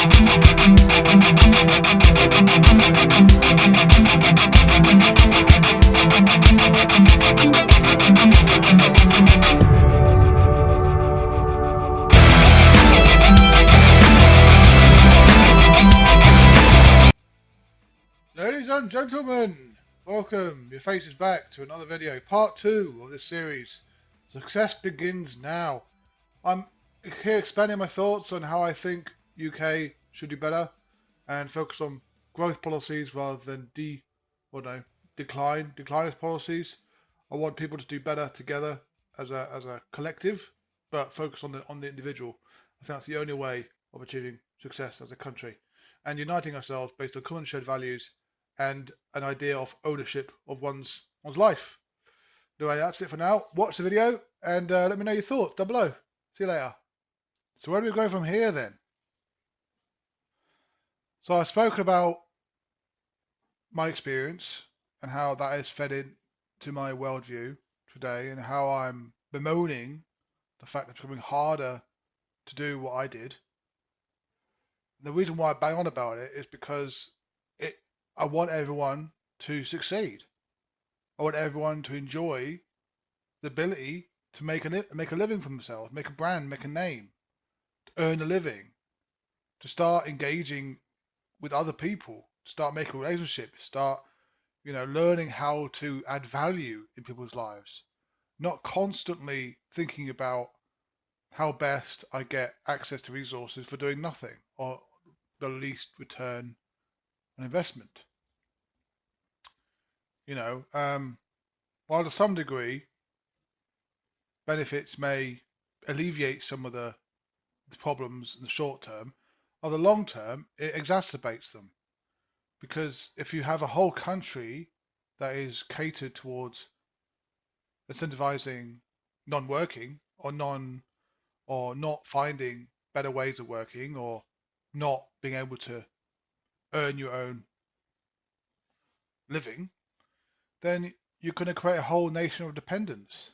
Ladies and gentlemen, welcome. Your face is back to another video, part 2 of this series. Success begins now. I'm here expanding my thoughts on how I think UK should do better and focus on growth policies rather than decline policies. I want people to do better together as a collective, but focus on the individual. I think that's the only way of achieving success as a country and uniting ourselves based on common shared values and an idea of ownership of one's life. Anyway, that's it for now. Watch the video and let me know your thoughts down below. See you later. So where do we go from here then? So I've spoken about my experience and how that has fed into my worldview today and how I'm bemoaning the fact that it's becoming harder to do what I did. The reason why I bang on about it is because I want everyone to succeed. I want everyone to enjoy the ability to make a living for themselves, make a brand, make a name, to earn a living, to start engaging with other people, to start making relationships, start, learning how to add value in people's lives, not constantly thinking about how best I get access to resources for doing nothing or the least return an investment. While to some degree benefits may alleviate some of the problems in the short term, on the long term it exacerbates them, because if you have a whole country that is catered towards incentivizing non-working or not finding better ways of working or not being able to earn your own living, then you're going to create a whole nation of dependence.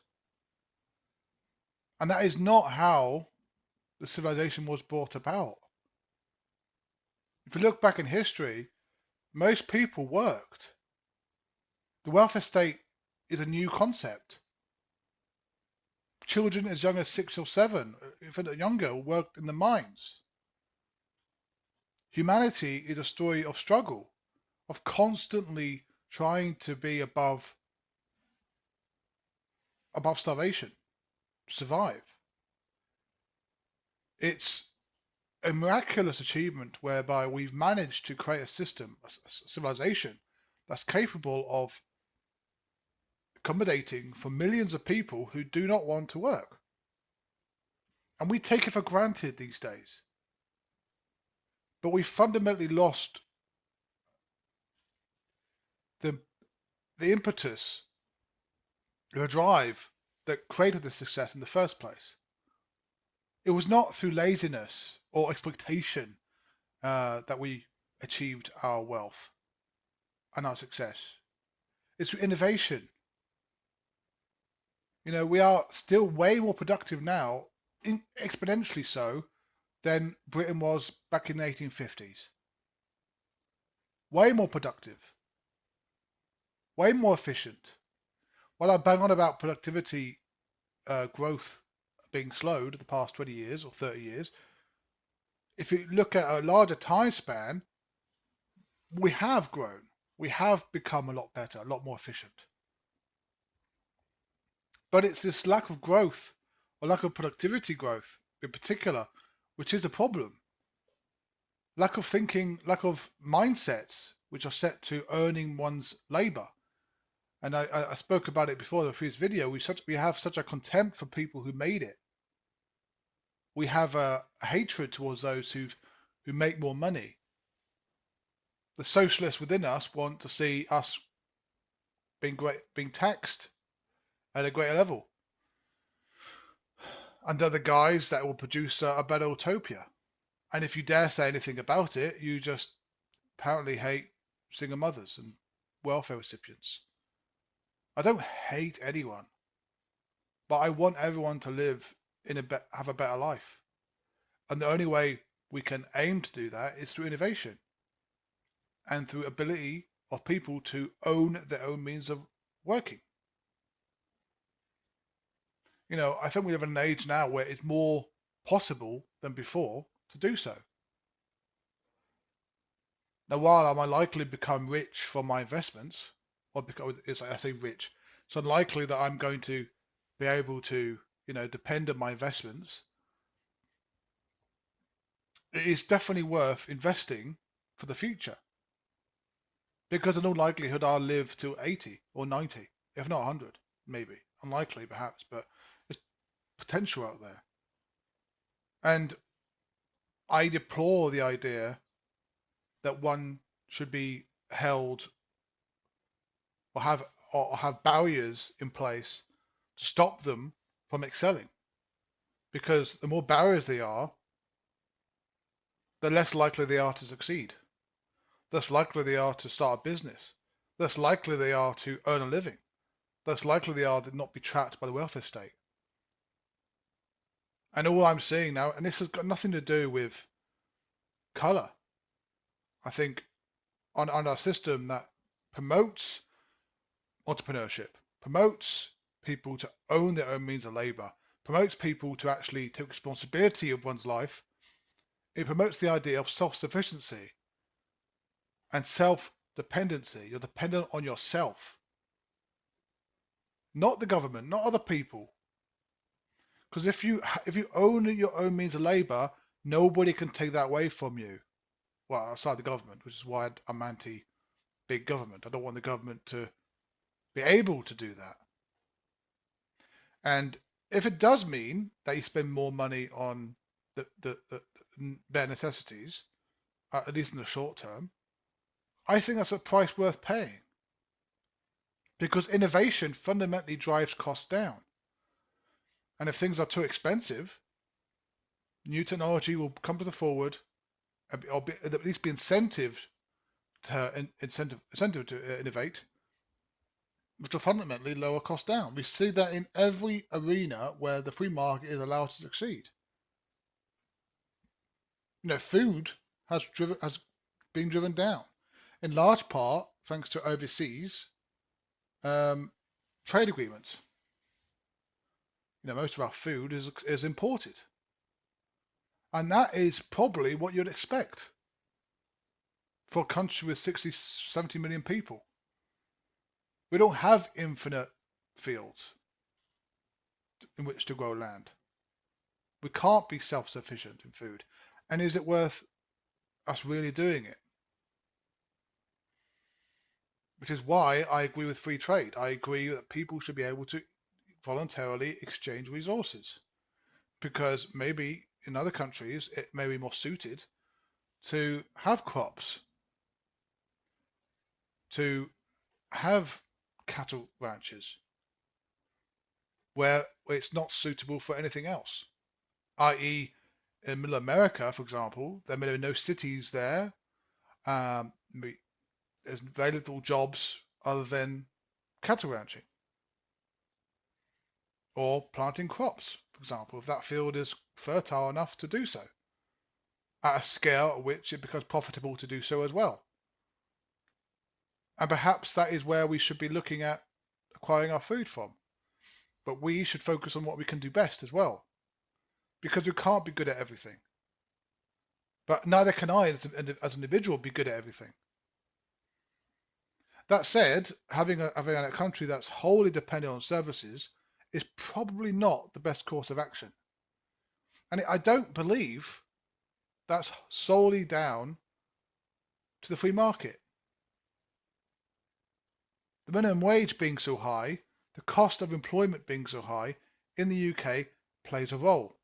And that is not how the civilization was brought about. If you look back in history, most people worked. The welfare state is a new concept. Children as young as 6 or 7, if not younger, worked in the mines. Humanity is a story of struggle, of constantly trying to be above starvation, to survive. It's a miraculous achievement whereby we've managed to create a system, a civilization that's capable of accommodating for millions of people who do not want to work. And we take it for granted these days. But we fundamentally lost the impetus, the drive that created this success in the first place. It was not through laziness or exploitation that we achieved our wealth and our success. It's through innovation. We are still way more productive now, exponentially so, than Britain was back in the 1850s. Way more productive. Way more efficient. While I bang on about productivity growth being slowed the past 20 years or 30 years, if you look at a larger time span, we have grown. We have become a lot better, a lot more efficient. But it's this lack of growth, or lack of productivity growth in particular, which is a problem. Lack of thinking, lack of mindsets which are set to earning one's labor. And I spoke about it before in the previous video. We have such a contempt for people who made it. We have a hatred towards those who make more money. The socialists within us want to see us being taxed at a greater level. And they're the guys that will produce a better utopia. And if you dare say anything about it, you just apparently hate single mothers and welfare recipients. I don't hate anyone, but I want everyone to live have a better life. And the only way we can aim to do that is through innovation and through ability of people to own their own means of working. I think we live in an age now where it's more possible than before to do so. Now, while I might likely become rich from my investments, or because I say rich, it's unlikely that I'm going to be able to, depend on my investments. It is definitely worth investing for the future because in all likelihood I'll live to 80 or 90, if not 100, maybe. Unlikely, perhaps, but there's potential out there. And I deplore the idea that one should be held or have barriers in place to stop them from excelling. Because the more barriers they are, the less likely they are to succeed. Less likely they are to start a business. Less likely they are to earn a living. Less likely they are to not be trapped by the welfare state. And all I'm seeing now, and this has got nothing to do with colour. I think on our system that promotes entrepreneurship, promotes people to own their own means of labour, promotes people to actually take responsibility of one's life. It promotes the idea of self-sufficiency and self-dependency. You're dependent on yourself, not the government, not other people. Because if you own your own means of labour, nobody can take that away from you. Well, outside the government, which is why I'm anti-big government. I don't want the government to be able to do that. And if it does mean that you spend more money on the bare necessities, at least in the short term, I think that's a price worth paying. Because innovation fundamentally drives costs down. And if things are too expensive, new technology will come to the forward, or at least be incentive to innovate, which will fundamentally lower costs down. We see that in every arena where the free market is allowed to succeed. Food has been driven down, in large part thanks to overseas trade agreements. Most of our food is imported. And that is probably what you'd expect for a country with 60, 70 million people. We don't have infinite fields in which to grow land. We can't be self-sufficient in food. And is it worth us really doing it? Which is why I agree with free trade. I agree that people should be able to voluntarily exchange resources. Because maybe in other countries it may be more suited to have crops, to have cattle ranches, where it's not suitable for anything else. I.e., in Middle America, for example, there may be no cities there. There's very little jobs other than cattle ranching or planting crops, for example, if that field is fertile enough to do so, at a scale at which it becomes profitable to do so as well. And perhaps that is where we should be looking at acquiring our food from. But we should focus on what we can do best as well, because we can't be good at everything. But neither can I, as an individual, be good at everything. That said, having a country that's wholly dependent on services is probably not the best course of action. And I don't believe that's solely down to the free market. The minimum wage being so high, the cost of employment being so high in the UK plays a role.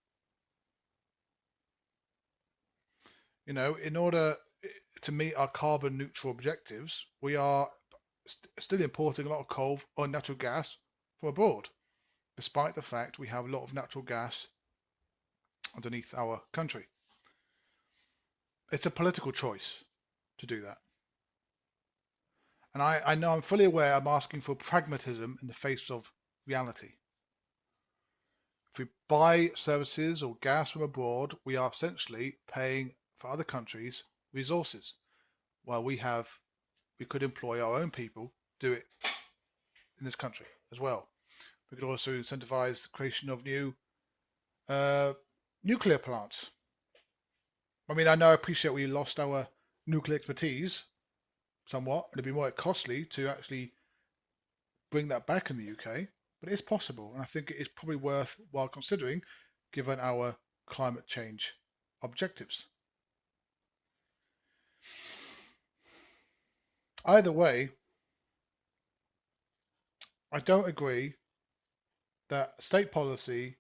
In order to meet our carbon neutral objectives, we are still importing a lot of coal or natural gas from abroad, despite the fact we have a lot of natural gas underneath our country. It's a political choice to do that. And I know I'm fully aware I'm asking for pragmatism in the face of reality. If we buy services or gas from abroad, we are essentially paying for other countries' resources. While we could employ our own people to do it in this country as well. We could also incentivize the creation of new nuclear plants. I mean, I appreciate we lost our nuclear expertise somewhat. It'd be more costly to actually bring that back in the UK, but it's possible, and I think it is probably worthwhile considering given our climate change objectives. Either way, I don't agree that state policy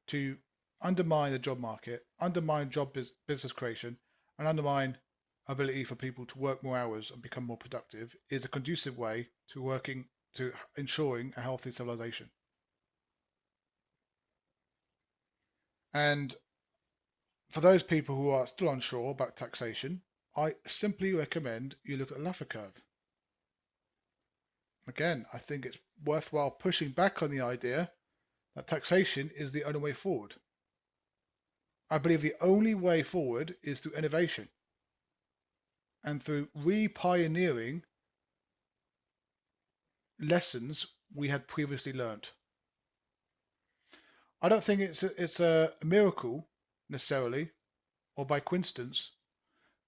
to undermine the job market, undermine business creation, and undermine ability for people to work more hours and become more productive is a conducive way to ensuring a healthy civilization. And for those people who are still unsure about taxation, I simply recommend you look at the Laffer curve. Again, I think it's worthwhile pushing back on the idea that taxation is the only way forward. I believe the only way forward is through innovation and through re-pioneering lessons we had previously learnt. I don't think it's a miracle necessarily, or by coincidence,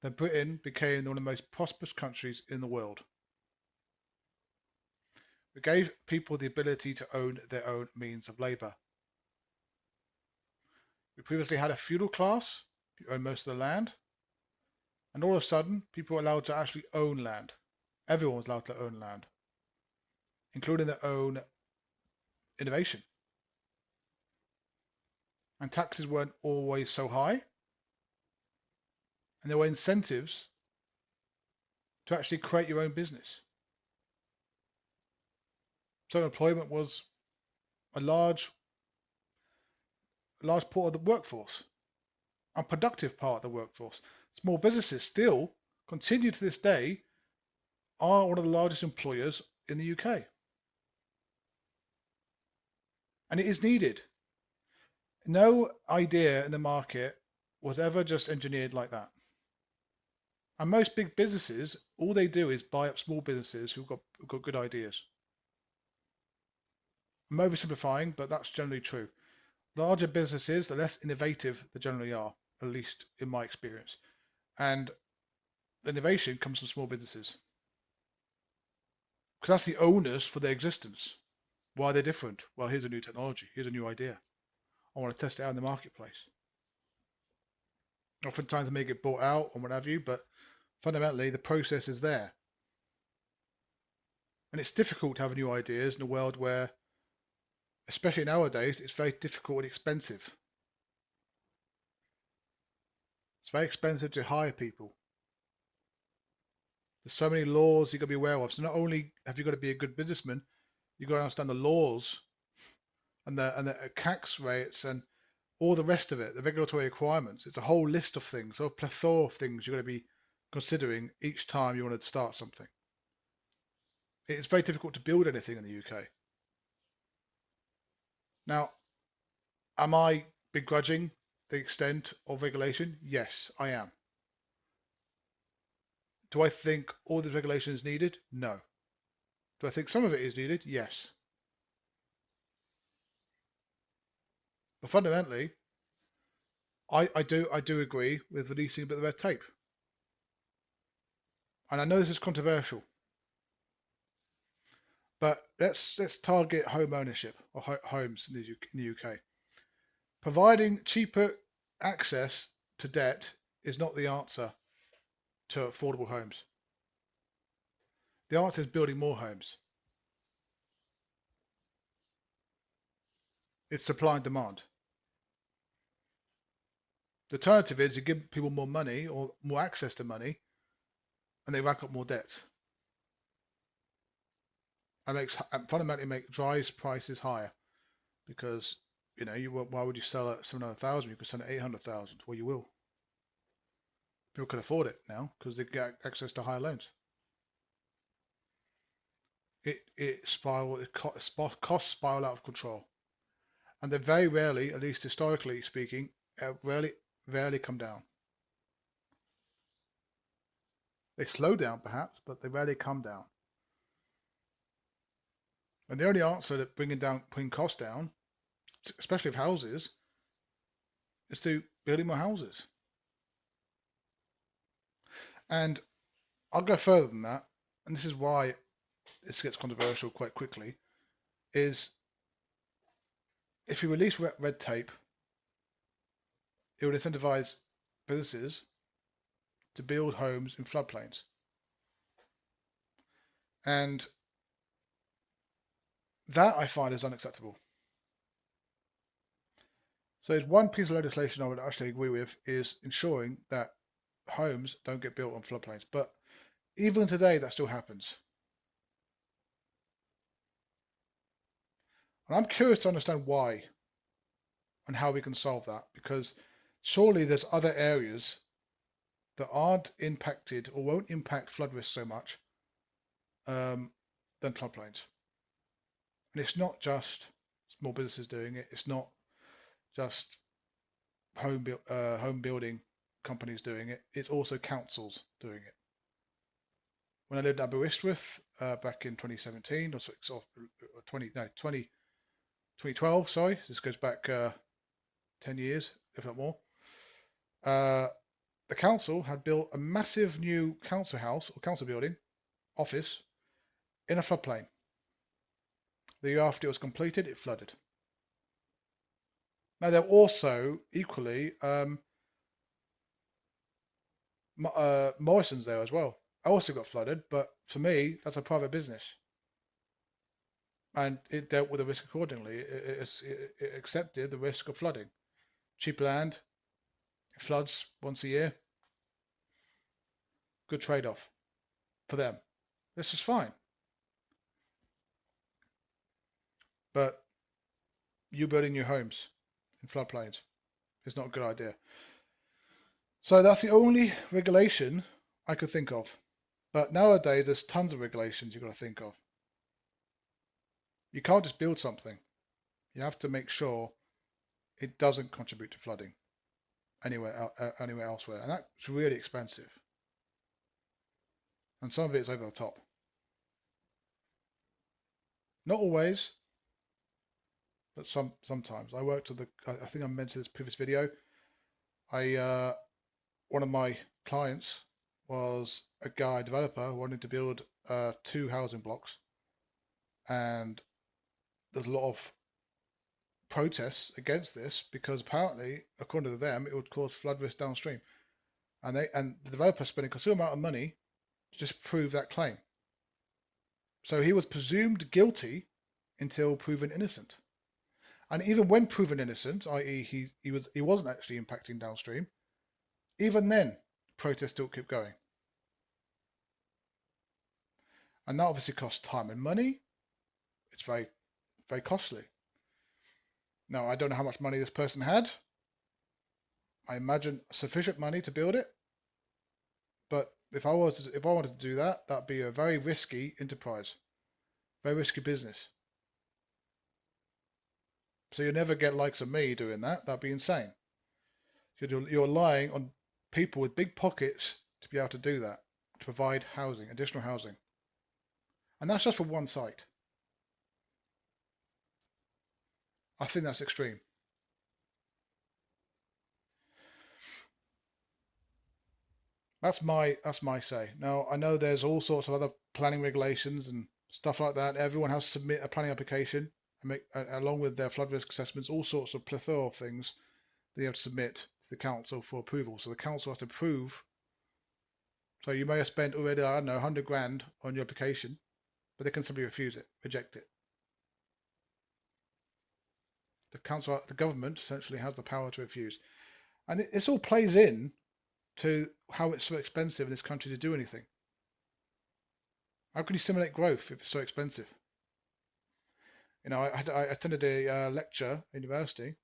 that Britain became one of the most prosperous countries in the world. We gave people the ability to own their own means of labour. We previously had a feudal class, who owned most of the land, and all of a sudden, people were allowed to actually own land. Everyone was allowed to own land, including their own innovation. And taxes weren't always so high, and there were incentives to actually create your own business. So employment was a large part of the workforce, a productive part of the workforce. Small businesses still continue to this day are one of the largest employers in the UK. And it is needed. No idea in the market was ever just engineered like that. And most big businesses, all they do is buy up small businesses who've got good ideas. I'm oversimplifying, but that's generally true. Larger businesses, the less innovative they generally are, at least in my experience. And the innovation comes from small businesses. Because that's the onus for their existence. Why are they different? Well, here's a new technology. Here's a new idea. I want to test it out in the marketplace. Oftentimes they may get bought out or what have you, but fundamentally the process is there. And it's difficult to have new ideas in a world where, especially nowadays, it's very difficult and expensive. It's very expensive to hire people. There's so many laws you've got to be aware of. So not only have you got to be a good businessman, you've got to understand the laws and the tax rates and all the rest of it, the regulatory requirements. It's a whole list of things, a plethora of things you've got to be considering each time you want to start something. It's very difficult to build anything in the UK. Now, am I begrudging the extent of regulation? Yes, I am. Do I think all this regulation is needed? No. Do I think some of it is needed? Yes. But fundamentally, I do agree with releasing a bit of red tape. And I know this is controversial, but let's target home ownership or homes in the UK. Providing cheaper access to debt is not the answer to affordable homes. The answer is building more homes. It's supply and demand. The alternative is you give people more money or more access to money and they rack up more debt. And fundamentally drives prices higher because why would you sell at 700,000? You could sell at 800,000. Well, you will. People can afford it now because they get access to higher loans. Costs spiral out of control. And they very rarely, at least historically speaking, rarely come down. They slow down perhaps, but they rarely come down. And the only answer to putting costs down, especially of houses, is through building more houses. And I'll go further than that, and this is why this gets controversial quite quickly, is if you release red tape, it would incentivize businesses to build homes in floodplains. And that I find is unacceptable. So it's one piece of legislation I would actually agree with is ensuring that homes don't get built on floodplains. But even today, that still happens. And I'm curious to understand why and how we can solve that, because surely there's other areas that aren't impacted or won't impact flood risk so much than floodplains. And it's not just small businesses doing it. It's not just home building companies doing it. It's also councils doing it. When I lived in Aberystwyth back in 2017 or 2012, sorry, this goes back 10 years, if not more. The council had built a massive new council house or council building, office, in a floodplain. The year after it was completed, it flooded. Now, there were also equally Morrison's there as well. I also got flooded, but for me, that's a private business. And it dealt with the risk accordingly. It accepted the risk of flooding. Cheap land, it floods once a year. Good trade-off for them. This is fine. But you building new homes in floodplains is not a good idea. So that's the only regulation I could think of. But nowadays, there's tons of regulations you've got to think of. You can't just build something. You have to make sure it doesn't contribute to flooding anywhere elsewhere. And that's really expensive. And some of it is over the top. Not always, but sometimes. I worked at I think I mentioned this previous video. One of my clients was a guy developer wanting to build 2 housing blocks, and there's a lot of protests against this because apparently, according to them, it would cause flood risk downstream, and the developer spending a considerable amount of money to just prove that claim. So he was presumed guilty until proven innocent, and even when proven innocent, i.e., he wasn't actually impacting downstream, even then protests still keep going. And that obviously costs time and money. It's very, very costly. Now, I don't know how much money this person had. I imagine sufficient money to build it. But if I wanted to do that, that'd be a very risky enterprise, very risky business. So you'll never get likes of me doing that. That'd be insane. You're relying on people with big pockets to be able to do that, to provide housing, additional housing. And that's just for one site. I think that's extreme. That's my say. Now, I know there's all sorts of other planning regulations and stuff like that. Everyone has to submit a planning application and make, along with their flood risk assessments, all sorts of plethora of things they have to submit to the council for approval. So the council has to approve. So you may have spent already, I don't know, 100 grand on your application, but they can simply refuse it, reject it. The government essentially has the power to refuse. And this all plays in to how it's so expensive in this country to do anything. How can you stimulate growth if it's so expensive? You know, I attended a lecture at university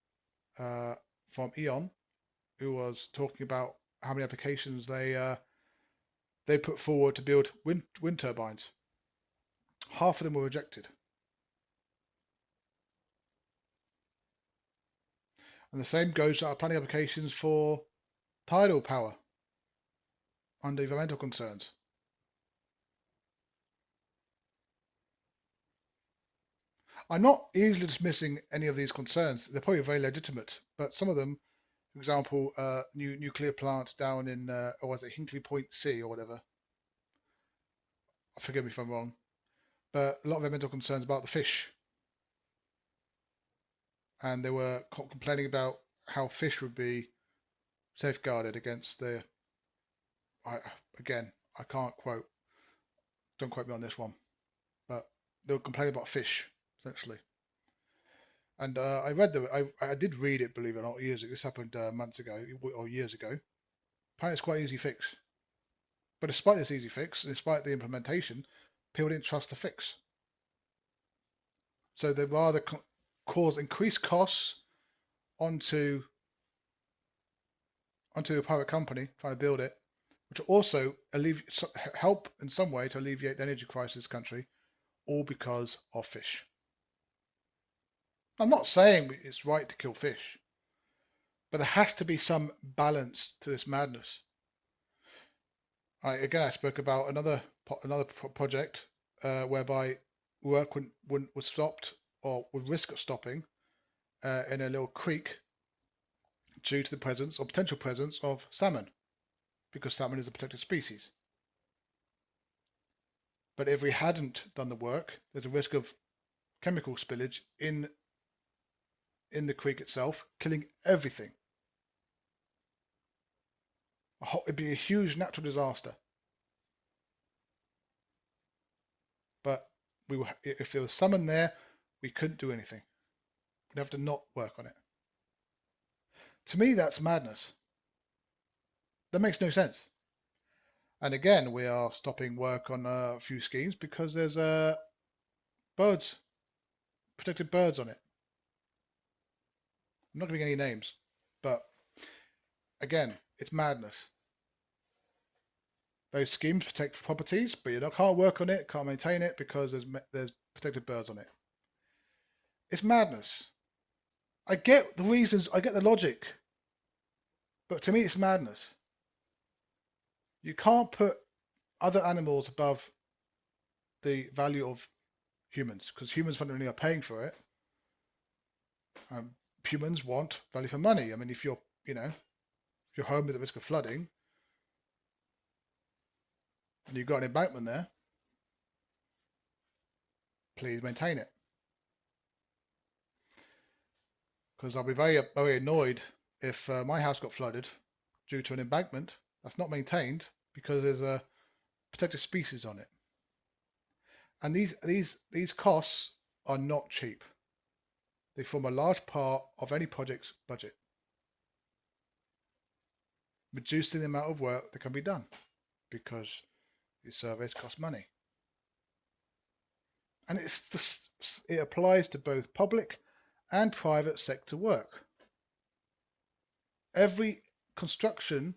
from Eon, who was talking about how many applications they put forward to build wind turbines. Half of them were rejected. And the same goes to our planning applications for tidal power under environmental concerns. I'm not easily dismissing any of these concerns. They're probably very legitimate, but some of them, for example, new nuclear plant down in, or was it Hinkley Point C or whatever? Forgive me if I'm wrong, but a lot of environmental concerns about the fish, and they were complaining about how fish would be safeguarded against the. Again, I can't quote. Don't quote me on this one, but they were complaining about fish essentially. And I did read it, believe it or not, years ago. This happened months ago or years ago. Apparently, it's quite an easy fix. But despite this easy fix, and despite the implementation, people didn't trust the fix. So they'd rather cause increased costs onto a private company trying to build it, which will also help in some way to alleviate the energy crisis in this country, all because of fish. I'm not saying it's right to kill fish, but there has to be some balance to this madness. I spoke about another project whereby work was stopped or would risk of stopping in a little creek due to the presence or potential presence of salmon, because salmon is a protected species. But if we hadn't done the work, there's a risk of chemical spillage in the creek itself, killing everything. It'd be a huge natural disaster. But if there was salmon there, we couldn't do anything. We'd have to not work on it. To me, that's madness. That makes no sense. And again, we are stopping work on a few schemes because there's protected birds on it. I'm not giving any names, but again, it's madness. Those schemes protect properties, but you can't work on it, can't maintain it because there's protected birds on it. It's madness. I get the reasons, I get the logic, but to me, it's madness. You can't put other animals above the value of humans, because humans fundamentally are paying for it. Humans want value for money. I mean, if your home is at risk of flooding and you've got an embankment there, please maintain it. Because I'll be very, very annoyed if my house got flooded due to an embankment that's not maintained because there's a protected species on it. And these costs are not cheap. They form a large part of any project's budget, reducing the amount of work that can be done because these surveys cost money. And it applies to both public and private sector work. Every construction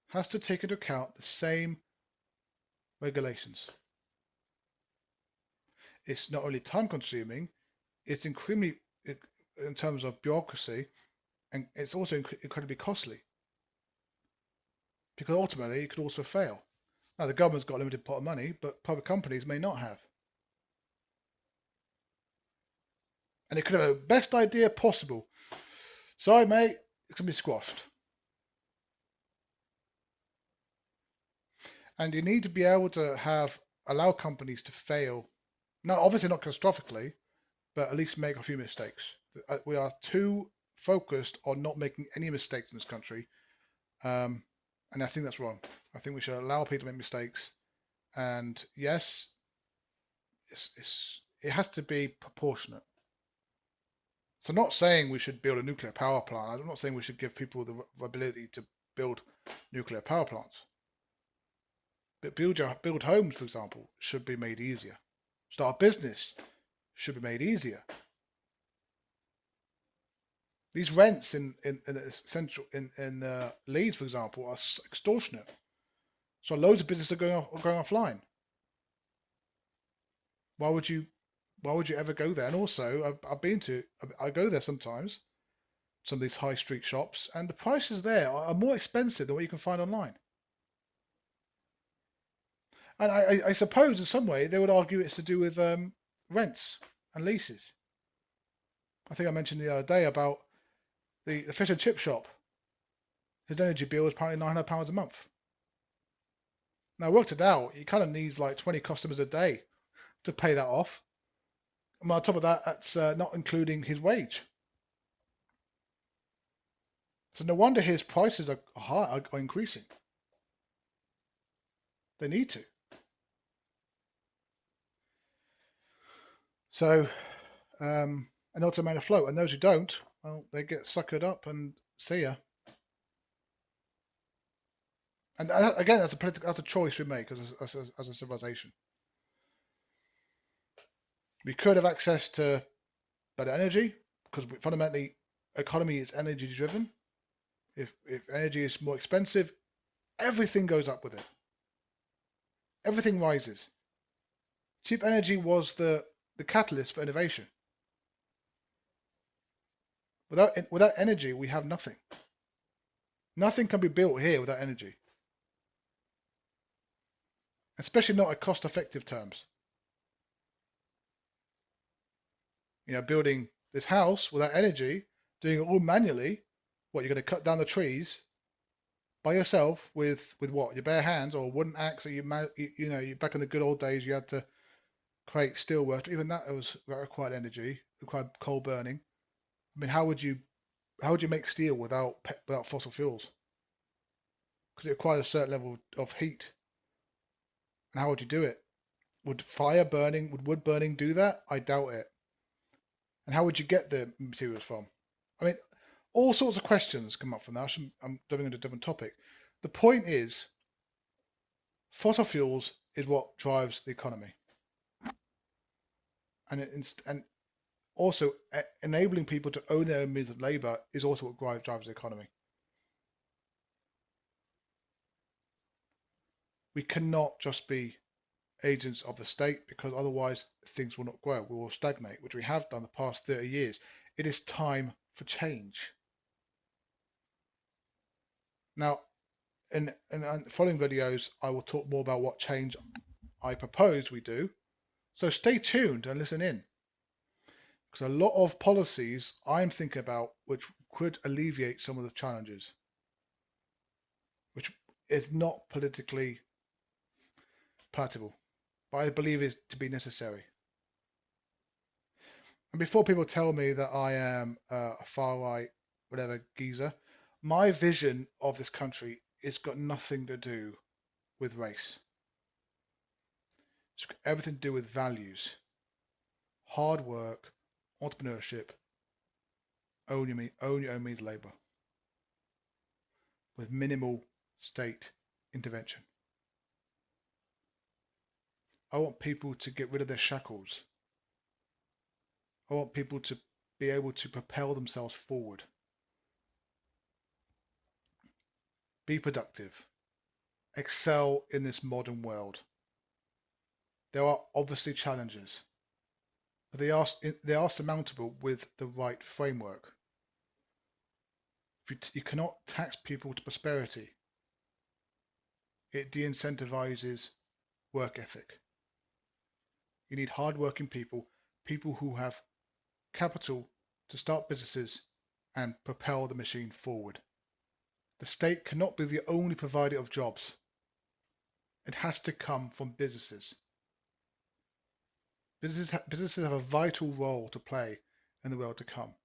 has to take into account the same regulations. It's not only time consuming, it's incredibly, in terms of bureaucracy, and it's also incredibly costly. Because ultimately it could also fail. Now the government's got a limited pot of money, but private companies may not have. And it could have the best idea possible. Sorry, mate, it's going to be squashed. And you need to be able to allow companies to fail. Now, obviously not catastrophically, but at least make a few mistakes. We are too focused on not making any mistakes in this country. And I think that's wrong. I think we should allow people to make mistakes. And yes, it has to be proportionate. So I'm not saying we should build a nuclear power plant. I'm not saying we should give people the ability to build nuclear power plants. But build homes, for example, should be made easier. Start a business should be made easier. These rents in Leeds, for example, are extortionate. So loads of businesses are going offline. Why would you ever go there? And also, I go there sometimes, some of these high street shops, and the prices there are more expensive than what you can find online. And I suppose in some way they would argue it's to do with rents and leases. I think I mentioned the other day about the fish and chip shop. His energy bill is apparently £900 a month. Now I worked it out. He kind of needs like 20 customers a day to pay that off. And on top of that, that's not including his wage. So no wonder his prices are increasing. They need to. So, and also remain afloat. And those who don't, well, they get suckered up and see ya. And again, that's a choice we make as a civilization. We could have access to better energy because fundamentally, economy is energy driven. If energy is more expensive, everything goes up with it. Everything rises. Cheap energy was the catalyst for innovation. Without energy, we have nothing. Nothing can be built here without energy. Especially not at cost-effective terms. You know, building this house without energy, doing it all manually, what, you're going to cut down the trees by yourself with what? Your bare hands or a wooden axe that you back in the good old days you had to create steelwork. Even that required energy, required coal burning. I mean, how would you make steel without fossil fuels? Because it requires a certain level of heat. And how would you do it? Would wood burning do that? I doubt it. And how would you get the materials from? I mean, all sorts of questions come up from that. I'm diving into a different topic. The point is, fossil fuels is what drives the economy. And also enabling people to own their own means of labor is also what drives the economy. We cannot just be agents of the state because otherwise things will not grow. We will stagnate, which we have done the past 30 years. It is time for change. Now, in following videos, I will talk more about what change I propose we do. So stay tuned and listen in. Because a lot of policies I'm thinking about which could alleviate some of the challenges, which is not politically palatable, but I believe it to be necessary. And before people tell me that I am a far-right, whatever, geezer, my vision of this country has got nothing to do with race. It's got everything to do with values, hard work, entrepreneurship, own your own means of labour, with minimal state intervention. I want people to get rid of their shackles. I want people to be able to propel themselves forward. Be productive. Excel in this modern world. There are obviously challenges, but they are surmountable with the right framework. You cannot tax people to prosperity. It de-incentivizes work ethic. You need hard-working people who have capital to start businesses and propel the machine forward. The state cannot be the only provider of jobs. It has to come from businesses. Businesses have a vital role to play in the world to come.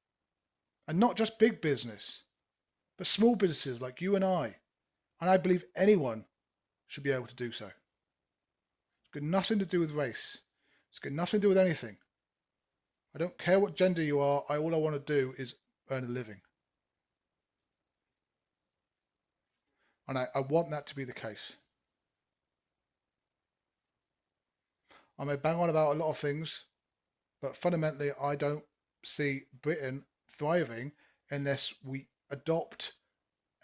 And not just big business, but small businesses like you and I. And I believe anyone should be able to do so. It's got nothing to do with race. It's got nothing to do with anything. I don't care what gender you are. All I want to do is earn a living. And I want that to be the case. I may bang on about a lot of things, but fundamentally I don't see Britain thriving unless we adopt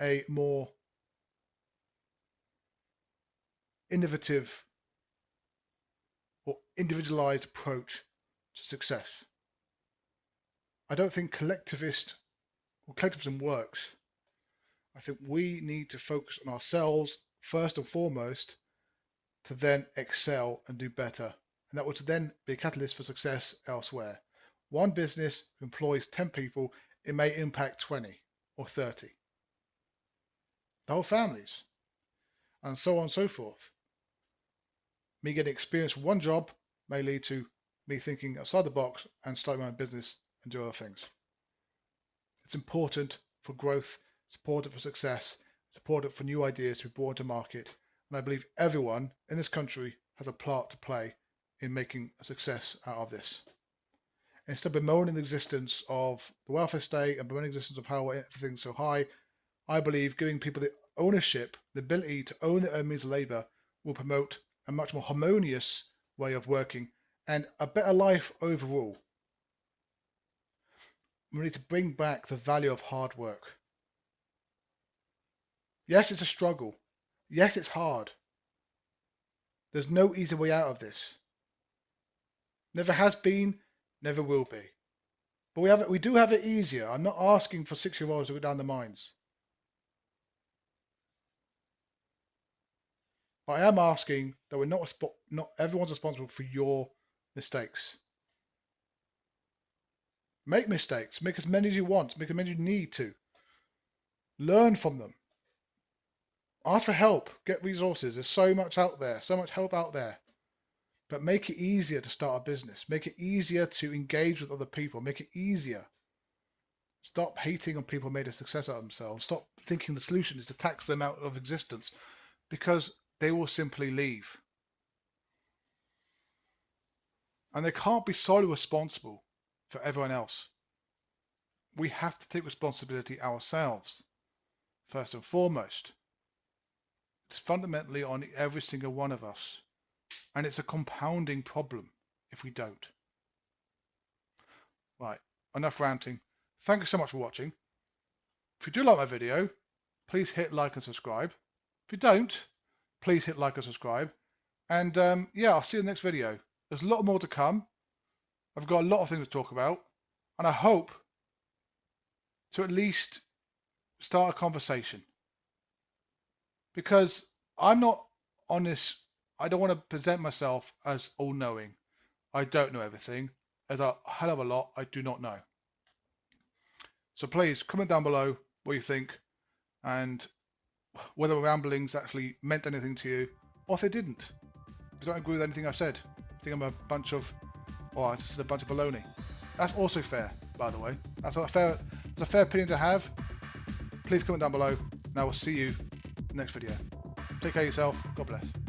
a more innovative or individualized approach to success. I don't think collectivist Well, collectivism works. I think we need to focus on ourselves first and foremost to then excel and do better. And that will then be a catalyst for success elsewhere. One business employs 10 people, it may impact 20 or 30. The whole families, and so on and so forth. Me getting experience with one job may lead to me thinking outside the box and starting my own business and do other things. It's important for growth, it's important for success, it's important for new ideas to be brought to market. And I believe everyone in this country has a part to play in making a success out of this. Instead of bemoaning the existence of the welfare state and bemoaning the existence of how everything's so high, I believe giving people the ownership, the ability to own their own means of labour will promote a much more harmonious way of working and a better life overall. We need to bring back the value of hard work. Yes, it's a struggle. Yes, it's hard. There's no easy way out of this. Never has been, never will be. But we do have it easier. I'm not asking for 6-year-olds to go down the mines. But I am asking that we're not everyone's responsible for your mistakes. Make mistakes. Make as many as you want. Make as many as you need to. Learn from them. Ask for help. Get resources. There's so much out there. So much help out there. But make it easier to start a business. Make it easier to engage with other people. Make it easier. Stop hating on people who made a success out of themselves. Stop thinking the solution is to tax them out of existence, because they will simply leave. And they can't be solely responsible for everyone else. We have to take responsibility ourselves, first and foremost. It's fundamentally on every single one of us. And it's a compounding problem if we don't. Right, enough ranting. Thank you so much for watching. If you do like my video, please hit like and subscribe. If you don't, please hit like and subscribe. And yeah, I'll see you in the next video. There's a lot more to come. I've got a lot of things to talk about. And I hope to at least start a conversation. Because I'm not on this, I don't want to present myself as all-knowing. I don't know everything. There's a hell of a lot I do not know. So please comment down below what you think and whether ramblings actually meant anything to you, or if they didn't. If you don't agree with anything I said, I think I'm a bunch of, or I just said a bunch of baloney. That's also fair, by the way. That's a fair opinion to have. Please comment down below, and I will see you in the next video. Take care of yourself. God bless.